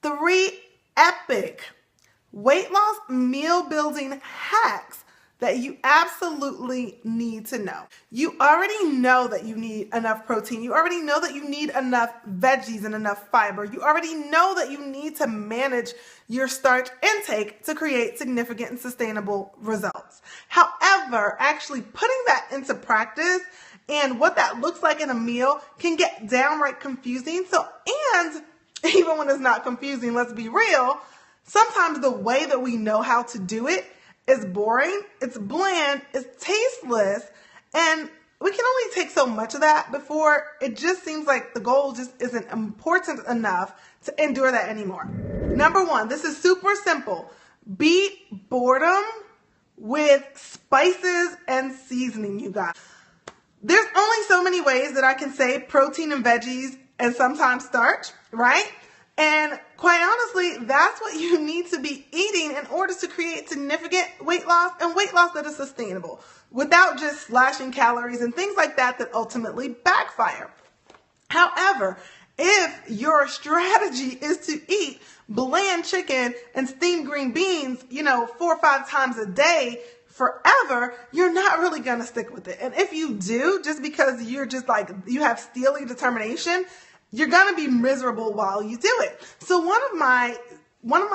3 epic weight loss meal building hacks that you absolutely need to know. You already know that you need enough protein. You already know that you need enough veggies and enough fiber. You already know that you need to manage your starch intake to create significant and sustainable results. However, actually putting that into practice and what that looks like in a meal can get downright confusing. And even when it's not confusing, let's be real, sometimes the way that we know how to do it is boring, it's bland, it's tasteless, and we can only take so much of that before it just seems like the goal just isn't important enough to endure that anymore. Number 1, this is super simple. Beat boredom with spices and seasoning, you guys. There's only so many ways that I can say protein and veggies and sometimes starch, right? And quite honestly, that's what you need to be eating in order to create significant weight loss and weight loss that is sustainable without just slashing calories and things like that that ultimately backfire. However, if your strategy is to eat bland chicken and steamed green beans, 4 or 5 times a day forever, you're not really going to stick with it. And if you do, just because you're just like, you have steely determination, you're going to be miserable while you do it. So one of my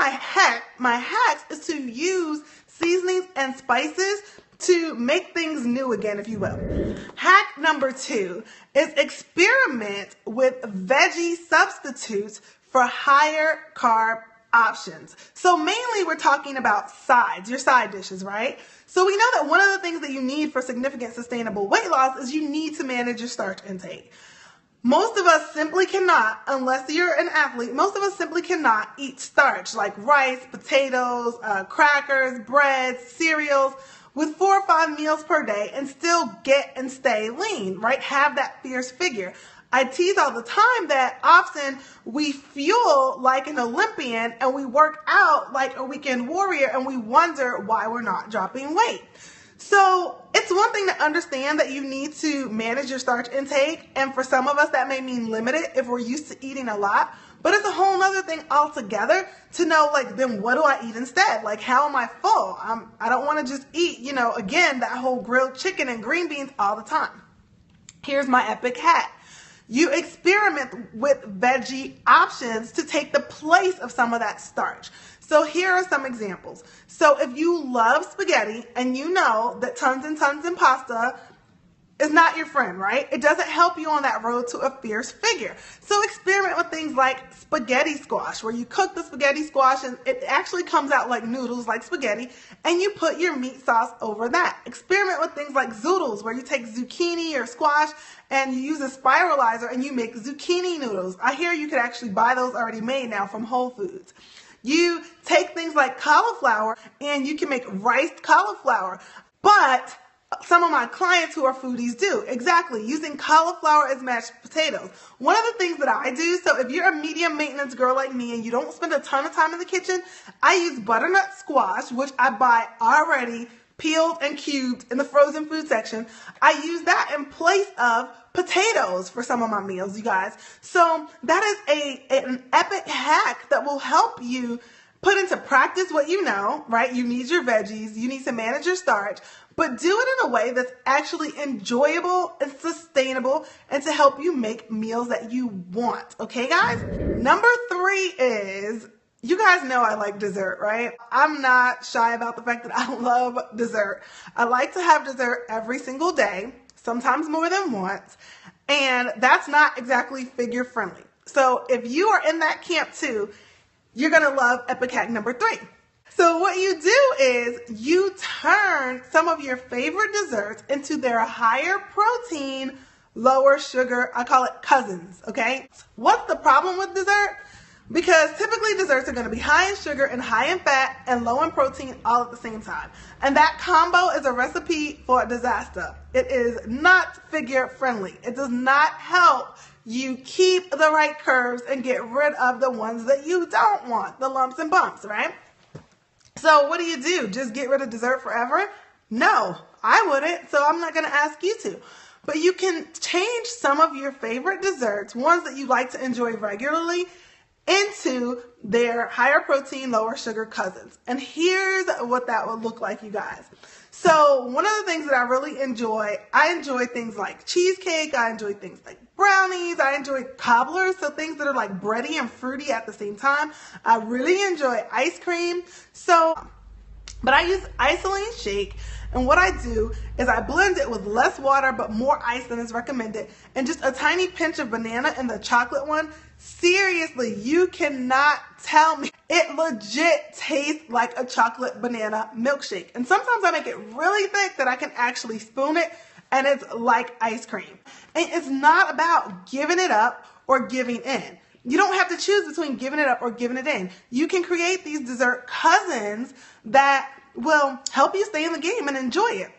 hacks is to use seasonings and spices to make things new again, if you will. Hack number 2 is experiment with veggie substitutes for higher carb options. So mainly we're talking about sides, your side dishes, right? So we know that one of the things that you need for significant sustainable weight loss is you need to manage your starch intake. Most of us simply cannot, unless you're an athlete, most of us simply cannot eat starch like rice, potatoes, crackers, bread, cereals with 4 or 5 meals per day and still get and stay lean, right? Have that fierce figure. I tease all the time that often we fuel like an Olympian and we work out like a weekend warrior and we wonder why we're not dropping weight. So it's one thing to understand that you need to manage your starch intake, and for some of us that may mean limit it if we're used to eating a lot, but it's a whole other thing altogether to know, like, then what do I eat instead? Like, how am I full? I don't want to just eat, again, that whole grilled chicken and green beans all the time. Here's my epic hack. You experiment with veggie options to take the place of some of that starch. So here are some examples. So if you love spaghetti and you know that tons and tons of pasta is not your friend, right? It doesn't help you on that road to a fierce figure. So experiment with things like spaghetti squash, where you cook the spaghetti squash and it actually comes out like noodles, like spaghetti, and you put your meat sauce over that. Experiment with things like zoodles, where you take zucchini or squash and you use a spiralizer and you make zucchini noodles. I hear you could actually buy those already made now from Whole Foods. You take things like cauliflower and you can make riced cauliflower, but some of my clients who are foodies do exactly using cauliflower as mashed potatoes. One of the things that I do, so if you're a medium maintenance girl like me and you don't spend a ton of time in the kitchen, I use butternut squash, which I buy already peeled and cubed in the frozen food section. I use that in place of potatoes for some of my meals, you guys. So that is an epic hack that will help you put into practice what you know, right? You need your veggies, you need to manage your starch, but do it in a way that's actually enjoyable and sustainable and to help you make meals that you want. Okay, guys? Number 3 is, you guys know I like dessert, right? I'm not shy about the fact that I love dessert. I like to have dessert every single day, sometimes more than once, and that's not exactly figure friendly. So if you are in that camp too, you're gonna love epic hack number 3. So what you do is you turn some of your favorite desserts into their higher protein, lower sugar, I call it cousins, okay? What's the problem with dessert? Because typically desserts are going to be high in sugar and high in fat and low in protein all at the same time. And that combo is a recipe for a disaster. It is not figure friendly. It does not help you keep the right curves and get rid of the ones that you don't want, the lumps and bumps, right? So what do? Just get rid of dessert forever? No, I wouldn't, so I'm not going to ask you to. But you can change some of your favorite desserts, ones that you like to enjoy regularly, into their higher protein, lower sugar cousins. And here's what that would look like, you guys. So one of the things that I enjoy things like cheesecake, I enjoy things like brownies, I enjoy cobblers, so things that are like bready and fruity at the same time. I really enjoy ice cream. But I use Isoline Shake, and what I do is I blend it with less water but more ice than is recommended, and just a tiny pinch of banana in the chocolate one. Seriously, you cannot tell me. It legit tastes like a chocolate banana milkshake. And sometimes I make it really thick that I can actually spoon it, and it's like ice cream. And it's not about giving it up or giving in. You don't have to choose between giving it up or giving it in. You can create these dessert cousins that will help you stay in the game and enjoy it.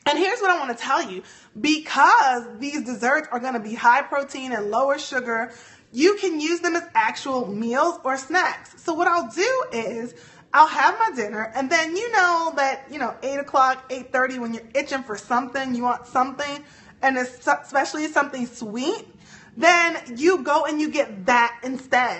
And here's what I want to tell you. Because these desserts are going to be high protein and lower sugar, you can use them as actual meals or snacks. So what I'll do is I'll have my dinner, and then you know that, 8 o'clock, 8:30, when you're itching for something, you want something, and especially something sweet, then you go and you get that instead.